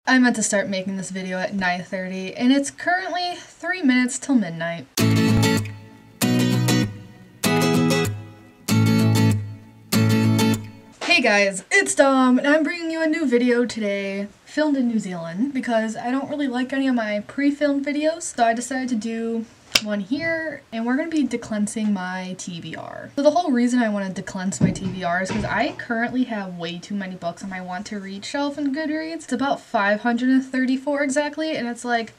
I meant to start making this video at 9:30 and it's currently 3 minutes till midnight. Hey guys, it's Dom and I'm bringing you a new video today, filmed in New Zealand, because I don't really like any of my pre-filmed videos, so I decided to do one here, and we're going to be decleansing my TBR. So the whole reason I want to decleanse my TBR is because I currently have way too many books on my want to read shelf in Goodreads. It's about 534 exactly, and it's like,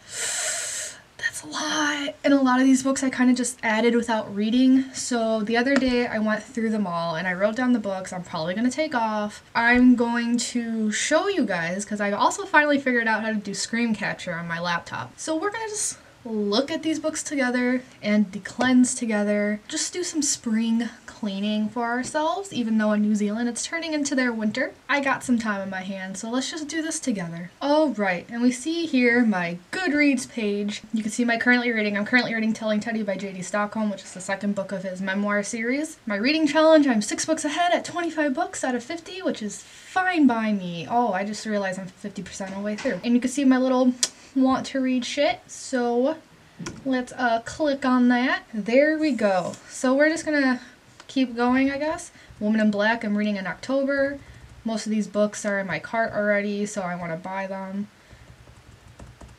that's a lot. And a lot of these books I kind of just added without reading. So the other day I went through them all and I wrote down the books I'm probably going to take off. I'm going to show you guys because I also finally figured out how to do screen capture on my laptop. So we're going to just look at these books together and decleanse together. Just do some spring cleaning for ourselves, even though in New Zealand it's turning into their winter. I got some time in my hands, so let's just do this together. Alright, and we see here my Goodreads page. You can see my currently reading. I'm currently reading Telling Teddy by J.D. Stockholm, which is the second book of his memoir series. My reading challenge, I'm 6 books ahead at 25 books out of 50, which is fine by me. Oh, I just realized I'm 50% of the way through. And you can see my little want to read shit, so let's click on that. There we go. So we're just gonna keep going, I guess. Woman in Black I'm reading in October. Most of these books are in my cart already, so I want to buy them.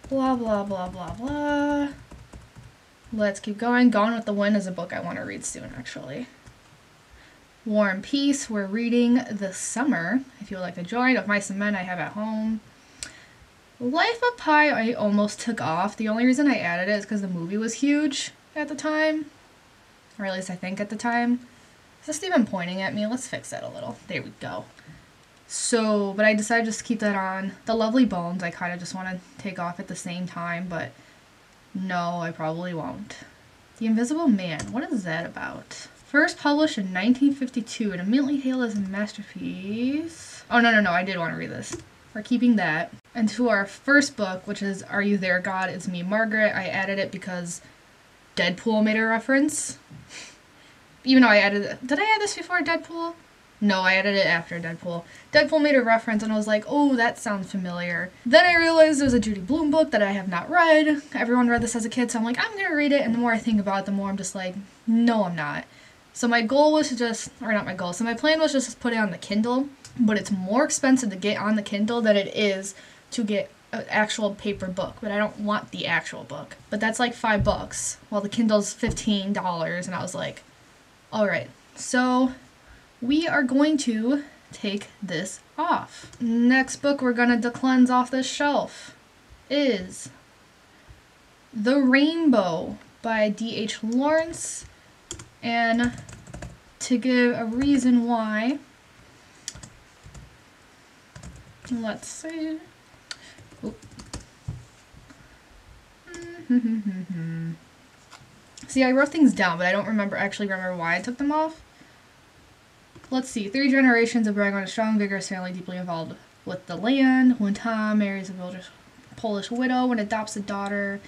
Blah blah blah blah blah. Let's keep going. Gone with the Wind is a book I want to read soon, actually. War and Peace we're reading this summer, if you would like to join. Of Mice and Men I have at home. Life of Pi I almost took off. The only reason I added it is because the movie was huge at the time. Or at least I think at the time. Is this even pointing at me? Let's fix that a little. There we go. So, but I decided just to keep that on. The Lovely Bones I kind of just want to take off at the same time, but no, I probably won't. The Invisible Man, what is that about? First published in 1952 and immediately hailed as a masterpiece. Oh, no, I did want to read this. We're keeping that. And to our first book, which is Are You There, God? It's Me, Margaret. I added it because Deadpool made a reference. Even though I added it. Did I add this before Deadpool? No, I added it after Deadpool. Deadpool made a reference and I was like, oh, that sounds familiar. Then I realized there's a Judy Blume book that I have not read. Everyone read this as a kid, so I'm like, I'm gonna read it. And the more I think about it, the more I'm just like, no, I'm not. So my goal was to just, or not my goal, so my plan was just to put it on the Kindle. But it's more expensive to get on the Kindle than it is to get an actual paper book. But I don't want the actual book. But that's like $5, while the Kindle's $15. And I was like, alright, so we are going to take this off. Next book we're going to decleanse off this shelf is The Rainbow by D.H. Lawrence. And to give a reason why, let's see. See, I wrote things down, but I don't actually remember why I took them off. Let's see. 3 generations of Brag on a strong, vigorous family deeply involved with the land. When Tom marries a Polish widow and adopts a daughter,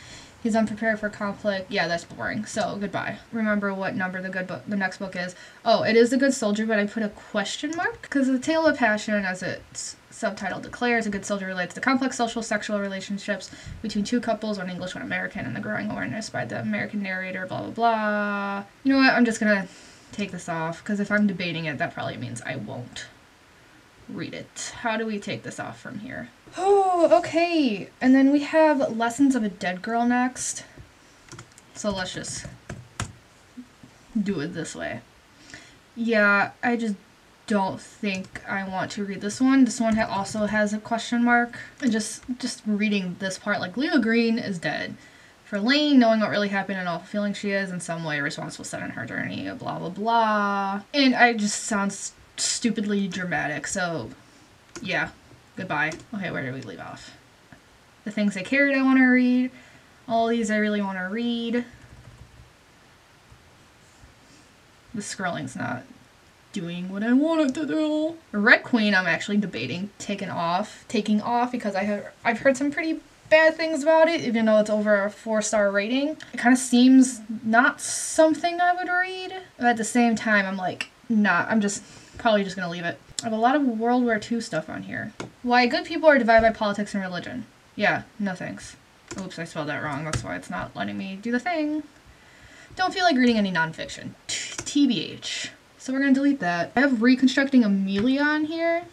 he's unprepared for conflict. Yeah, that's boring. So, goodbye. Remember what number the next book is. Oh, it is The Good Soldier, but I put a question mark because The Tale of Passion, as its subtitle declares, A Good Soldier relates to complex social sexual relationships between two couples, one English, one American, and the growing awareness by the American narrator, blah, blah, blah. You know what? I'm just gonna take this off because if I'm debating it, that probably means I won't read it. How do we take this off from here? Oh, okay. And then we have Lessons of a Dead Girl next. So let's just do it this way. Yeah, I just don't think I want to read this one. This one also has a question mark. And just reading this part, like Leo Green is dead. For Lane, knowing what really happened and all the feeling she is in some way responsible set in her journey, blah, blah, blah. And I just sounds stupidly dramatic, so yeah, goodbye. Okay, where did we leave off? The Things I Carried I want to read. All these I really want to read. The scrolling's not doing what I want it to do. Red Queen I'm actually debating taking off because I've heard some pretty bad things about it, even though it's over a 4-star rating. It kind of seems not something I would read. But at the same time, I'm like, nah, I'm just probably just gonna leave it. I have a lot of World War II stuff on here. Why good people are divided by politics and religion. Yeah, no thanks. Oops, I spelled that wrong. That's why it's not letting me do the thing. Don't feel like reading any nonfiction. TBH. So we're going to delete that. I have Reconstructing Amelia on here.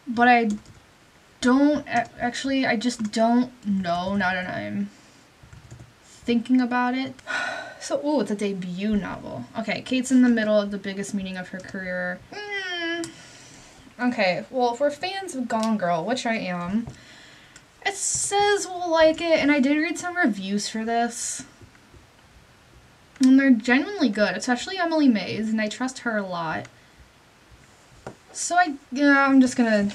But I don't... Actually, I just don't know now that I'm thinking about it. So, ooh, it's a debut novel. Okay, Kate's in the middle of the biggest meeting of her career. Okay, well, if we're fans of Gone Girl, which I am, it says we'll like it, and I did read some reviews for this. And they're genuinely good, especially Emily May's, and I trust her a lot. So I'm just gonna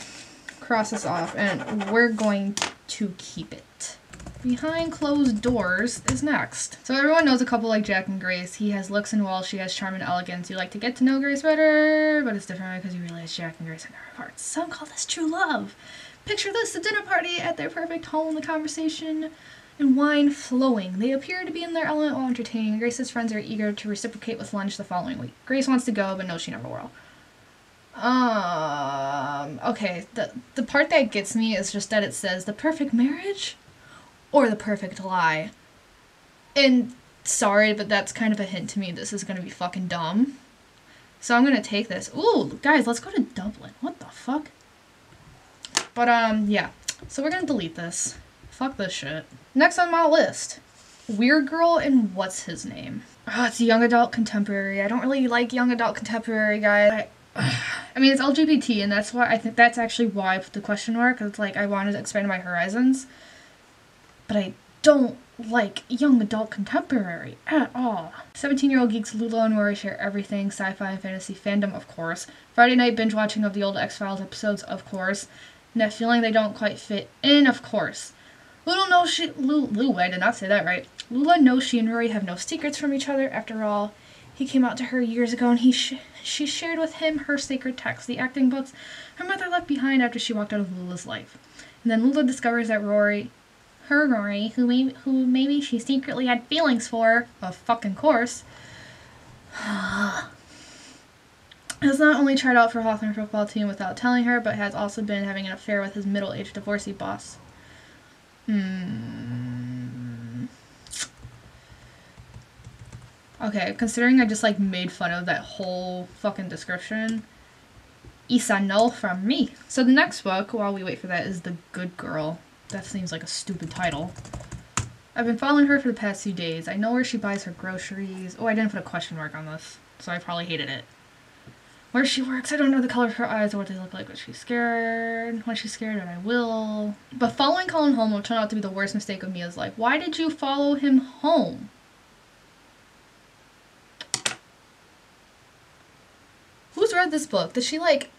cross this off, and we're going to keep it. Behind Closed Doors is next. So everyone knows a couple like Jack and Grace. He has looks and walls, she has charm and elegance. You like to get to know Grace better, but it's different because you realize Jack and Grace are never apart. Some call this true love. Picture this, a dinner party at their perfect home, the conversation and wine flowing. They appear to be in their element while entertaining. Grace's friends are eager to reciprocate with lunch the following week. Grace wants to go, but knows she never will. Okay, the part that gets me is just that it says the perfect marriage or the perfect lie. And sorry, but that's kind of a hint to me this is gonna be fucking dumb. So I'm gonna take this. Ooh, guys, let's go to Dublin. What the fuck? But yeah. So we're gonna delete this. Fuck this shit. Next on my list, Weird Girl and What's His Name? Oh, it's young adult contemporary. I don't really like young adult contemporary, guys. I mean, it's LGBT, and that's why I think that's actually why I put the question mark. Cause it's like I wanted to expand my horizons, but I don't like young adult contemporary at all. 17-year-old geeks Lula and Rory share everything, sci-fi and fantasy fandom, of course. Friday night binge watching of the old X-Files episodes, of course. And that feeling they don't quite fit in, of course. I did not say that right. Lula knows she and Rory have no secrets from each other. After all, he came out to her years ago, and she shared with him her sacred texts, the acting books her mother left behind after she walked out of Lula's life. And then Lula discovers that Rory, who maybe she secretly had feelings for, of fucking course, has not only tried out for Hawthorne football team without telling her, but has also been having an affair with his middle-aged divorcee boss. Okay, considering I just like made fun of that whole fucking description, Isa no from me. So the next book, while we wait for that, is The Good Girl. That seems like a stupid title. I've been following her for the past few days. I know where she buys her groceries. Oh, I didn't put a question mark on this, so I probably hated it. Where she works, I don't know the color of her eyes or what they look like, but she's scared. When she's scared, and I will. But following Colin home will turn out to be the worst mistake of Mia's life. Why did you follow him home? Who's read this book? Did she, like,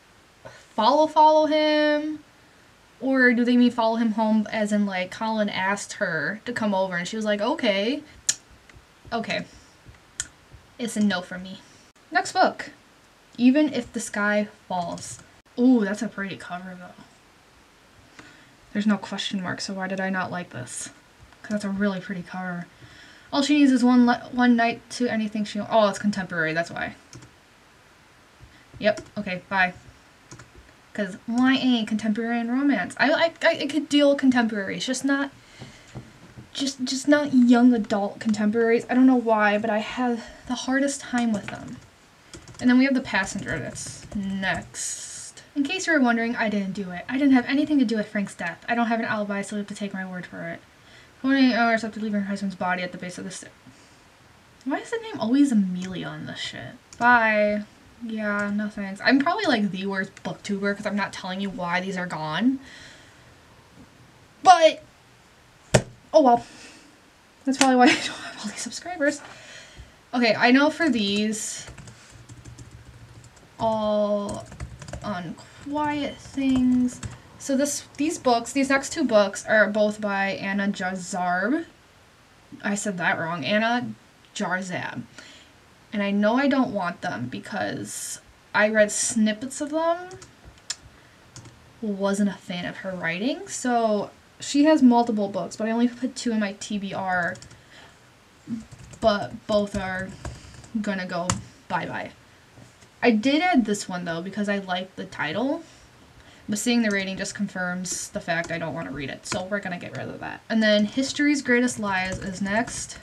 follow him? Or do they mean follow him home as in, like, Colin asked her to come over and she was like, okay. Okay. It's a no for me. Next book. Even If the Sky Falls. Ooh, that's a pretty cover, though. There's no question mark, so why did I not like this? Because that's a really pretty cover. All she needs is one night to anything she... Oh, it's contemporary, that's why. Yep, okay, bye. Because why ain't contemporary and romance? I could deal with contemporary. It's just not... Just not young adult contemporaries. I don't know why, but I have the hardest time with them. And then we have The Passenger that's next. In case you were wondering, I didn't do it. I didn't have anything to do with Frank's death. I don't have an alibi, so you have to take my word for it. 28 hours after leaving her husband's body at the base of the stairs. Why is the name always Amelia on this shit? Bye. Yeah, no thanks. I'm probably like the worst booktuber because I'm not telling you why these are gone. But, oh well. That's probably why I don't have all these subscribers. Okay, I know for these... all Unquiet Things. So these next two books are both by Anna Jarzab. I said that wrong. Anna Jarzab. And I know I don't want them because I read snippets of them. Wasn't a fan of her writing. So she has multiple books, but I only put 2 in my TBR. But both are gonna go bye-bye. I did add this one though because I like the title, but seeing the rating just confirms the fact I don't want to read it, so we're gonna get rid of that. And then History's Greatest Lies is next.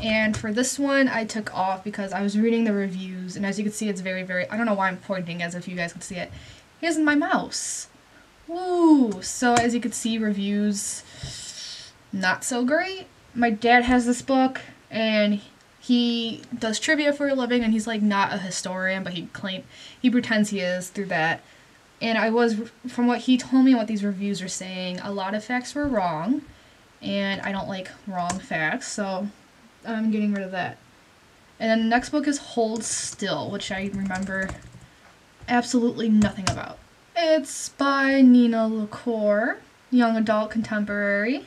And for this one, I took off because I was reading the reviews, and as you can see, it's very, very, I don't know why I'm pointing as if you guys can see it. Here's my mouse. Woo! So as you can see, reviews, not so great. My dad has this book, and he does trivia for a living, and he's like not a historian, but he pretends he is through that. And from what he told me, what these reviews are saying, a lot of facts were wrong, and I don't like wrong facts, so I'm getting rid of that. And then the next book is Hold Still, which I remember absolutely nothing about. It's by Nina LaCour, young adult contemporary.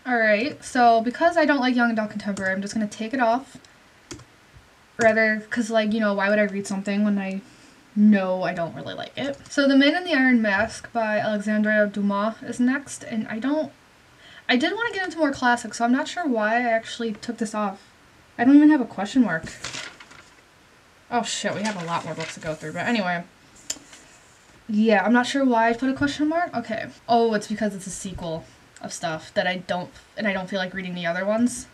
Alright, so because I don't like young adult contemporary, I'm just going to take it off. Rather, because, like, you know, why would I read something when I know I don't really like it? So The Man in the Iron Mask by Alexandre Dumas is next, and I did want to get into more classics, so I'm not sure why I actually took this off. I don't even have a question mark. Oh shit, we have a lot more books to go through, but anyway. Yeah, I'm not sure why I put a question mark. Okay. Oh, it's because it's a sequel of stuff that I don't feel like reading the other ones.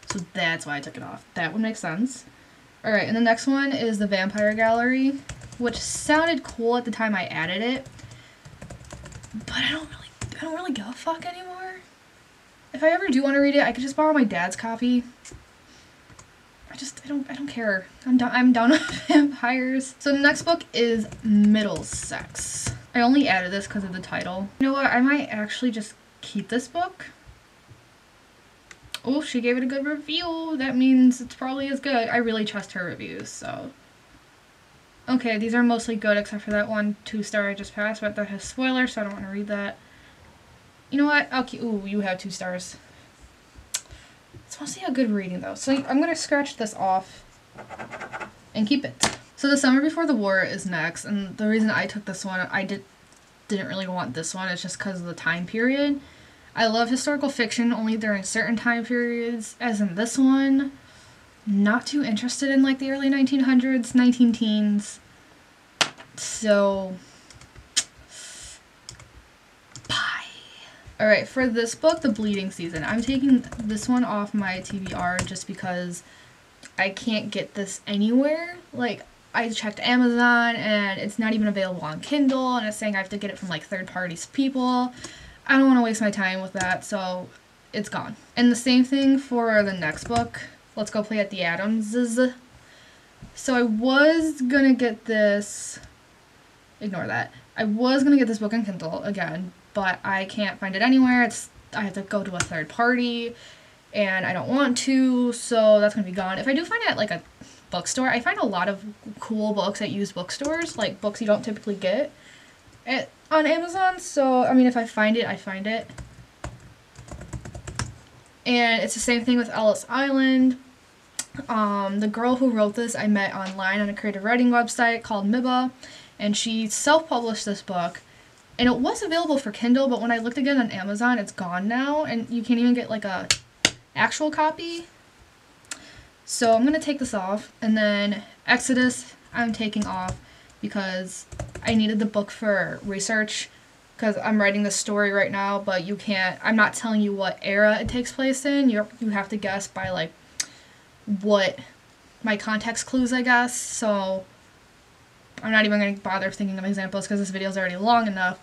So that's why I took it off. That would make sense. Alright, and the next one is The Vampire Gallery, which sounded cool at the time I added it. But I don't really give a fuck anymore. If I ever do want to read it, I could just borrow my dad's copy. I don't care. I'm done with vampires. So the next book is Middlesex. I only added this because of the title. You know what? I might actually just keep this book. Oh, she gave it a good review. That means it's probably as good. I really trust her reviews, so. Okay, these are mostly good except for that one 2-star I just passed, but that has spoilers, so I don't want to read that. You know what? I'll keep. Ooh, you have 2 stars. It's mostly a good reading though, so I'm gonna scratch this off and keep it. So The Summer Before the War is next, and the reason I took this one, I didn't really want this one, it's just because of the time period. I love historical fiction only during certain time periods, as in this one. Not too interested in like the early 1900s, 19-teens. So alright, for this book, The Bleeding Season, I'm taking this one off my TBR just because I can't get this anywhere. Like, I checked Amazon and it's not even available on Kindle, and it's saying I have to get it from like third-party people. I don't want to waste my time with that, so it's gone. And the same thing for the next book, Let's Go Play at the Adamses. So I was gonna get this, ignore that. I was gonna get this book on Kindle again, but I can't find it anywhere. I have to go to a third party, and I don't want to, so that's gonna be gone. If I do find it at like a bookstore, I find a lot of cool books at used bookstores, like books you don't typically get on Amazon, so I mean, if I find it, I find it. And it's the same thing with Ellis Island. The girl who wrote this I met online on a creative writing website called Mibba, and she self-published this book. And it was available for Kindle, but when I looked again on Amazon, it's gone now, and you can't even get like a actual copy. So I'm going to take this off, and then Exodus I'm taking off because I needed the book for research, because I'm writing this story right now, but you can't, I'm not telling you what era it takes place in. You have to guess by like what my context clues, I guess. So I'm not even going to bother thinking of examples because this video is already long enough.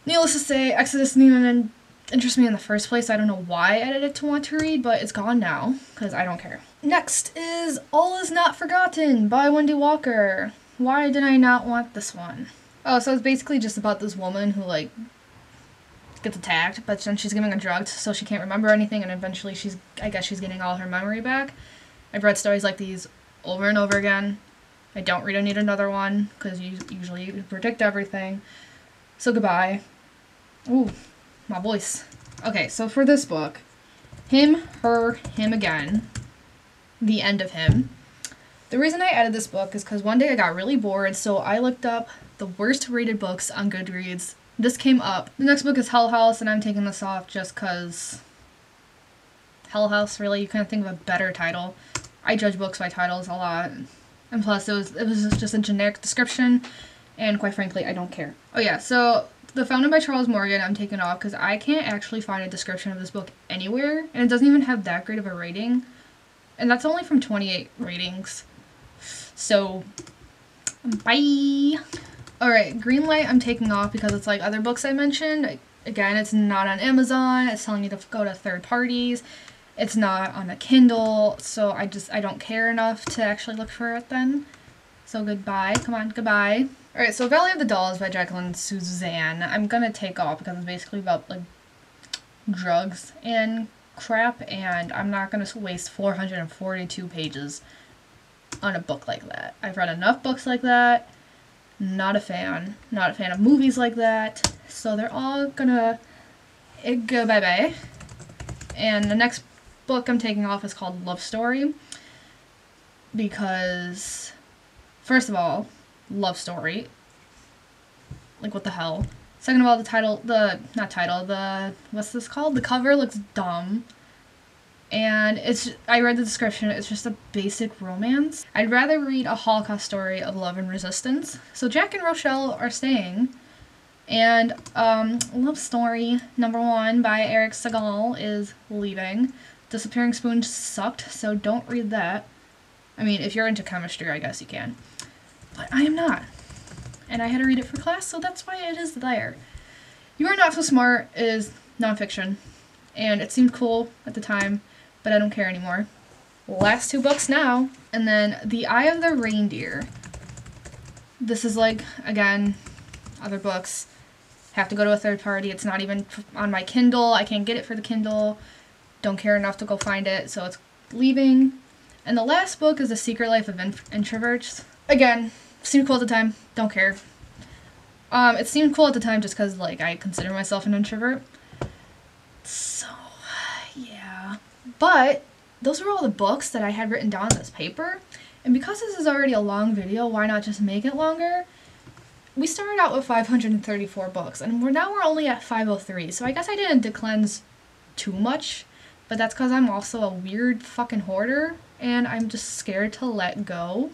Needless to say, Exodus didn't even interest me in the first place. I don't know why I added it to want to read, but it's gone now because I don't care. Next is All Is Not Forgotten by Wendy Walker. Why did I not want this one? Oh, so it's basically just about this woman who like gets attacked, but then she's giving a drug so she can't remember anything, and eventually I guess she's getting all her memory back. I've read stories like these over and over again. I don't really need another one, because usually you predict everything. So goodbye. Ooh, my voice. Okay, so for this book, Him, Her, Him Again, the end of him. The reason I added this book is because one day I got really bored, so I looked up the worst rated books on Goodreads. This came up. The next book is Hell House, and I'm taking this off just because Hell House, really? You couldn't think of a better title. I judge books by titles a lot. And plus, it was just a generic description, and quite frankly, I don't care. Oh yeah, so the Founded by Charles Morgan I'm taking off because I can't actually find a description of this book anywhere, and it doesn't even have that great of a rating. And that's only from 28 ratings. So, bye! Alright, Greenlight I'm taking off because it's like other books I mentioned. Again, it's not on Amazon, it's telling you to go to third parties. It's not on a Kindle, so I don't care enough to actually look for it then. So goodbye. Come on, goodbye. Alright, so Valley of the Dolls by Jacqueline Suzanne. I'm gonna take off because it's basically about, like, drugs and crap, and I'm not gonna waste 442 pages on a book like that. I've read enough books like that. Not a fan. Not a fan of movies like that. So they're all gonna go bye-bye. And the next book I'm taking off is called Love Story. Because, first of all, love story. Like, what the hell? Second of all, what's this called? The cover looks dumb. And I read the description, it's just a basic romance. I'd rather read a Holocaust story of love and resistance. So Jack and Rochelle are staying. And, Love Story #1 by Eric Segal is leaving. Disappearing Spoon sucked, so don't read that. I mean, if you're into chemistry, I guess you can. But I am not. And I had to read it for class, so that's why it is there. You Are Not So Smart is nonfiction. And it seemed cool at the time, but I don't care anymore. Last two books now. And then The Eye of the Reindeer. This is like, again, other books. Have to go to a third party. It's not even on my Kindle. I can't get it for the Kindle. Don't care enough to go find it, so it's leaving. And the last book is The Secret Life of Introverts. Again, seemed cool at the time. Don't care. It seemed cool at the time just because, like, I consider myself an introvert. So, yeah. But those were all the books that I had written down on this paper. And because this is already a long video, why not just make it longer? We started out with 534 books, and we're only at 503. So I guess I didn't decleanse too much. But that's because I'm also a weird fucking hoarder, and I'm just scared to let go.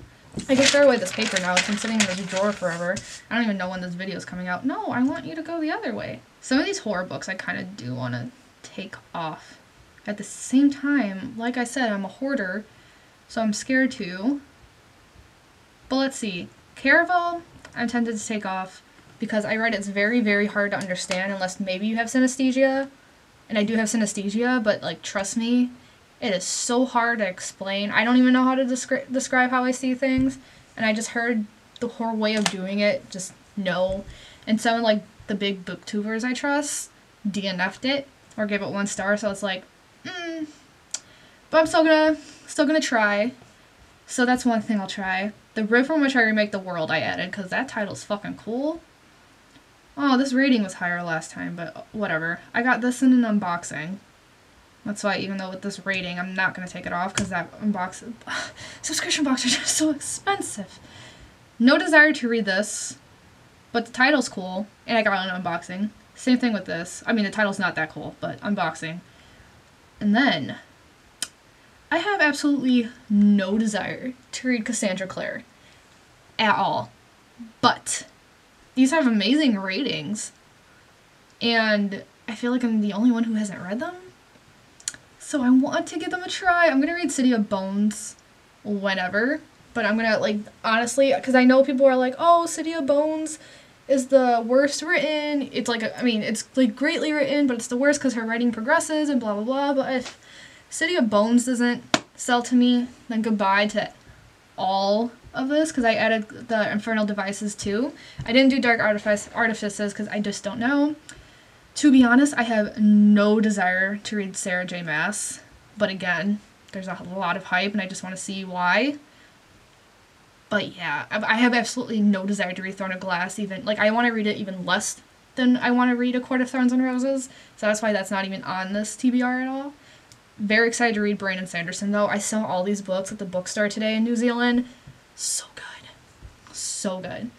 I can throw away this paper now. It's been sitting in this drawer forever. I don't even know when this video is coming out. No, I want you to go the other way. Some of these horror books I kind of do want to take off. At the same time, like I said, I'm a hoarder, so I'm scared to. But let's see. Caraval, I'm tempted to take off because I read it's very, very hard to understand unless maybe you have synesthesia. And I do have synesthesia, but, like, trust me, it is so hard to explain. I don't even know how to describe how I see things. And I just heard the whole way of doing it, just no. And some of, like, the big booktubers I trust DNF'd it or gave it 1 star, so it's like, But I'm still gonna try. So that's one thing I'll try. The Rib from Which I Remake the World I added, because that title's fucking cool. Oh, this rating was higher last time, but whatever. I got this in an unboxing. That's why, even though with this rating, I'm not going to take it off, because that subscription boxes are just so expensive. No desire to read this, but the title's cool, and I got an unboxing. Same thing with this. I mean, the title's not that cool, but unboxing. And then, I have absolutely no desire to read Cassandra Clare. At all. But these have amazing ratings, and I feel like I'm the only one who hasn't read them. So I want to give them a try. I'm going to read City of Bones whenever, but I'm going to, like, honestly, because I know people are like, oh, City of Bones is the worst written. It's like, it's, like, greatly written, but it's the worst because her writing progresses and blah, blah, blah. But if City of Bones doesn't sell to me, then goodbye to all of this, because I added the Infernal Devices too. I didn't do Dark Artifices because I just don't know. To be honest, I have no desire to read Sarah J. Maas, but again, there's a lot of hype and I just want to see why. But yeah, I have absolutely no desire to read Throne of Glass even. Like, I want to read it even less than I want to read A Court of Thorns and Roses, so that's why that's not even on this TBR at all. Very excited to read Brandon Sanderson though. I saw all these books at the bookstore today in New Zealand. So good. So good.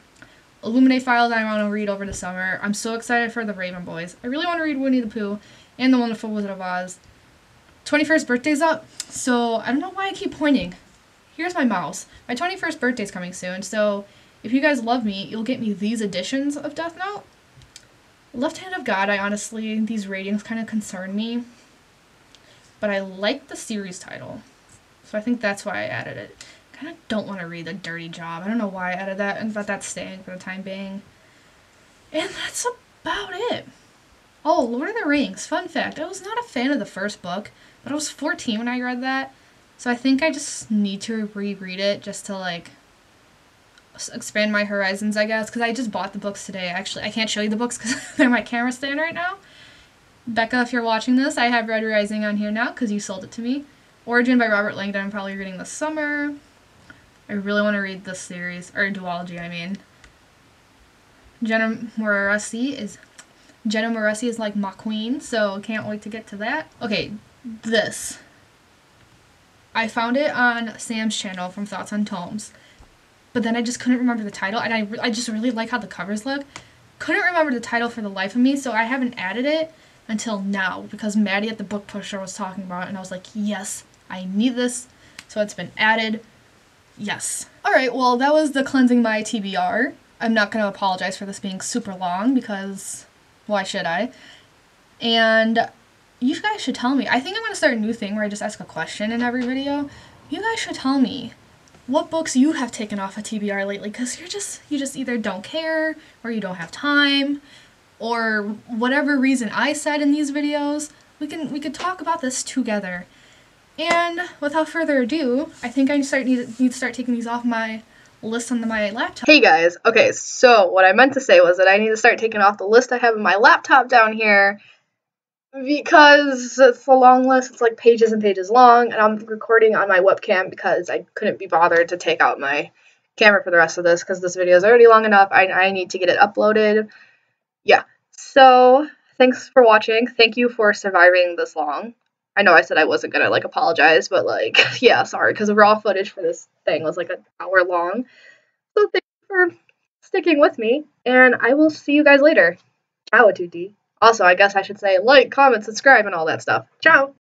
Illuminate Files I want to read over the summer. I'm so excited for The Raven Boys. I really want to read Winnie the Pooh and The Wonderful Wizard of Oz. 21st birthday's up, so I don't know why I keep pointing. here's my mouse. My 21st birthday's coming soon, so if you guys love me, you'll get me these editions of Death Note. Left Hand of God, these ratings kind of concern me. But I like the series title. So I think that's why I added it. Kind of don't want to read The Dirty Job. I don't know why I added that, and thought that's staying for the time being. And that's about it. Oh, Lord of the Rings. Fun fact, I was not a fan of the first book, but I was 14 when I read that. So I think I just need to reread it just to, like, expand my horizons, I guess. Because I just bought the books today. Actually, I can't show you the books because they're my camera stand right now. Becca, if you're watching this, I have Red Rising on here now because you sold it to me. Origin by Robert Langdon, I'm probably reading this summer. I really want to read this series, or duology, I mean. Jenna Morassi is like my queen, so can't wait to get to that. Okay, this. I found it on Sam's channel from Thoughts on Tomes, but then I just couldn't remember the title, and I just really like how the covers look. Couldn't remember the title for the life of me, so I haven't added it until now, because Maddie at the Book Pusher was talking about it, and I was like, yes, I need this, so it's been added. Yes. Alright, well, that was Decleansing My Tbr. I'm not going to apologize for this being super long, because why should I? And you guys should tell me. I think I'm going to start a new thing where I just ask a question in every video. You guys should tell me what books you have taken off of TBR lately, because you just either don't care, or you don't have time, or whatever reason I said in these videos. We could talk about this together. And without further ado, I think I need to start taking these off my list on my laptop. Hey guys, okay, so what I meant to say was that I need to start taking off the list I have on my laptop down here, because it's a long list. It's like pages and pages long, and I'm recording on my webcam because I couldn't be bothered to take out my camera for the rest of this, because this video is already long enough. I need to get it uploaded. Yeah, so thanks for watching. Thank you for surviving this long. I know I said I wasn't gonna, like, apologize, but, like, yeah, sorry, because the raw footage for this thing was, like, an hour long. So thank you for sticking with me, and I will see you guys later. Ciao, tutti. Also, I guess I should say like, comment, subscribe, and all that stuff. Ciao!